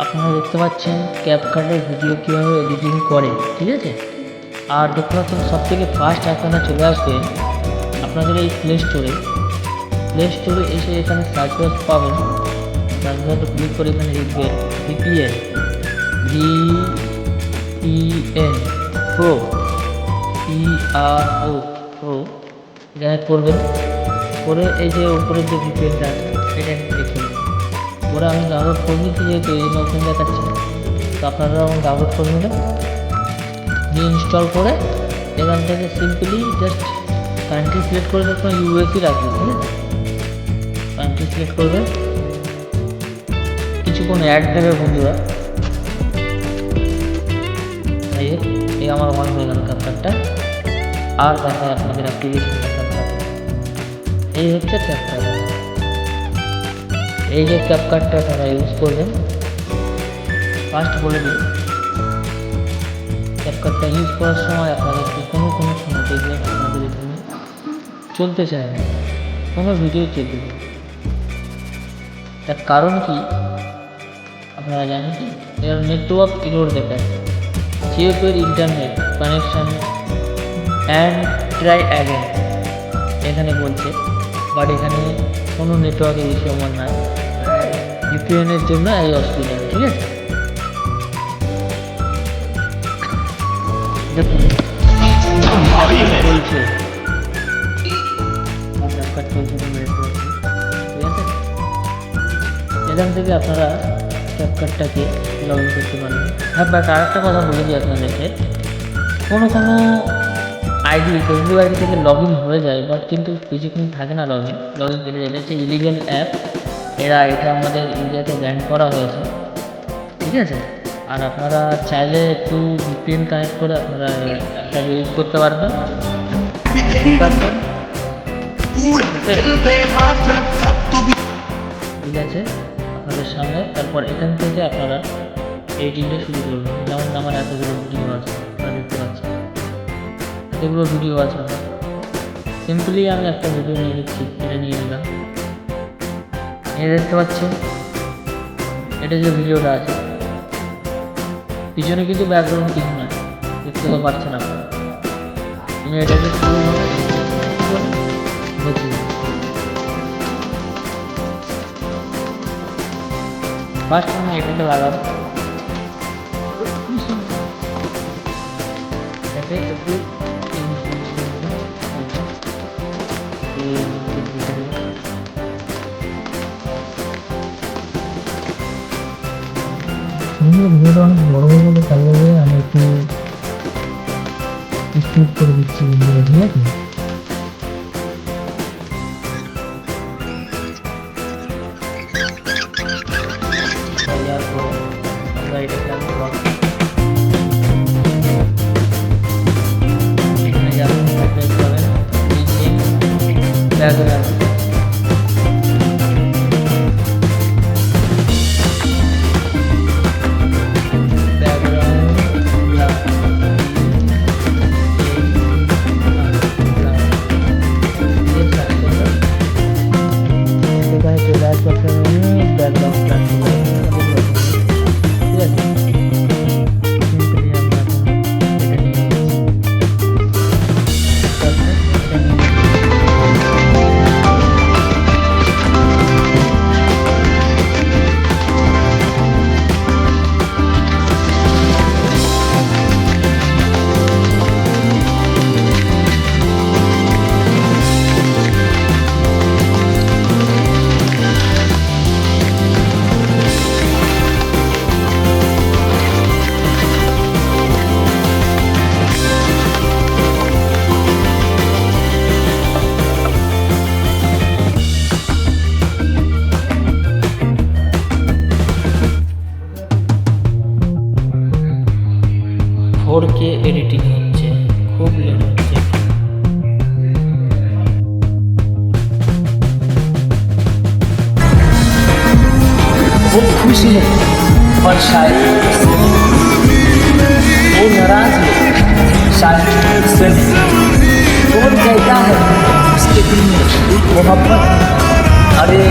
আপনারা দেখতে পাচ্ছেন ক্যাপকাটের ভিডিও কীভাবে এডিটিং করে, ঠিক আছে। আর দেখতে পাচ্ছেন সবথেকে ফার্স্ট আপনারা চলে আসবেন আপনাদের এই প্লে স্টোরে এসে এখানে সার্চ বক্স পাবেন। সার্চ বক্সে ক্লিক করে এখানে লিখবেন ভিপিএন প্রো PRO এখানে করবেন। করে এই যে উপরের যে ভিপিএনটা আছে এটা দেখে ওরা আমি ডাউনলোড করে নিচ্ছি, যেহেতু এই নতুন দেখাচ্ছি, তো আপনারাও ডাউনলোড করে নেবেন। নিয়ে ইনস্টল করে এখান থেকে সিম্পলি জাস্ট কান্ট্রি সিলেক্ট করে আপনার ইউএসই রাখবেন, ঠিক আছে। কান্ট্রি সিলেক্ট করবেন, কিছুক্ষণ অ্যাড দেবে বন্ধুরা। এই আমার অন হয়ে গেল ক্যাপকাটটা। আর দেখায় আপনাদের অ্যাপ্লিকেশন ক্যাপকাট। এই হচ্ছে ক্যাপকাট। এই যে ক্যাপকাটটা তারা ইউজ করবেন, ফার্স্ট বলে দিই ক্যাপকাটটা ইউজ করার সময় আপনাদেরকে কোনো সময় দেখবেন আপনাদের এখানে চলতে চায় না, কোনো ভিডিও চলতে চায়। তার কারণ কি আপনারা জানেন কি? এর নেটওয়ার্ক এরর দেখায়, যেহেতু এর internet connection and try again এখানে বলছে, বাট এখানে কোনো নেটওয়ার্কের ইস্যু আমার নাই। ভিপিএনের জন্য এই অসুবিধা, ঠিক আছে। দেখুন চলছে, ক্যাপকাট চলছে, ঠিক আছে। এখান থেকে আপনারা ক্যাপকাটটাকে লগ ইন করতে পারবেন। হ্যাঁ, বাট আর একটা কথা বলে দিই আপনাদেরকে, কোনো আইডি ফেসবুক আইডি থেকে লগ ইন হয়ে যায়, বাট কিন্তু কিছুক্ষণ থাকে না লগ ইন কেটে যায়। এটা হচ্ছে ইলিগাল অ্যাপ, এটা আমাদের ইন্ডিয়াতে ব্যান করা হয়েছে, ঠিক আছে। আর আপনারা চাইলে একটু ভিপিএন কানেক্ট করে আপনারা একটা ইউজ করতে পারবেন, ঠিক আছে আপনাদের সামনে। তারপর এখান থেকে আপনারা এডিটিংটা শুরু করবেন। যেমন আমার এতগুলো ভিডিও আছে, আপনারা দেখতে পাচ্ছেন এতগুলো ভিডিও আছে। সিম্পলি আমি একটা ভিডিও নিয়ে নিচ্ছি, এটা নিয়ে নিলাম। এই দেখতে পাচ্ছেন এটা যে ভিডিওটা আছে, পিছনে কিন্তু ব্যাকগ্রাউন্ড কিছু নয়, দেখতে তো পাচ্ছেন আপনারা। আমি এটাকে ফার্স্ট আমি এটাকে লাগাবো, একটু ভিডিওটা অনেক বড় বলে তাই বলে আমি একটু স্কিপ করে দিচ্ছি ভিডিওটা, ঠিক আছে। আমরা এটাকে এখানে যাবেন, ব্যাকগ্রাউন্ড এডিটিং হচ্ছে, খুব লেট হচ্ছে। वो खुश है और शायद वो नाराज है, शायद उससे कौन कहता है उसके दिल में मोहब्बत। अरे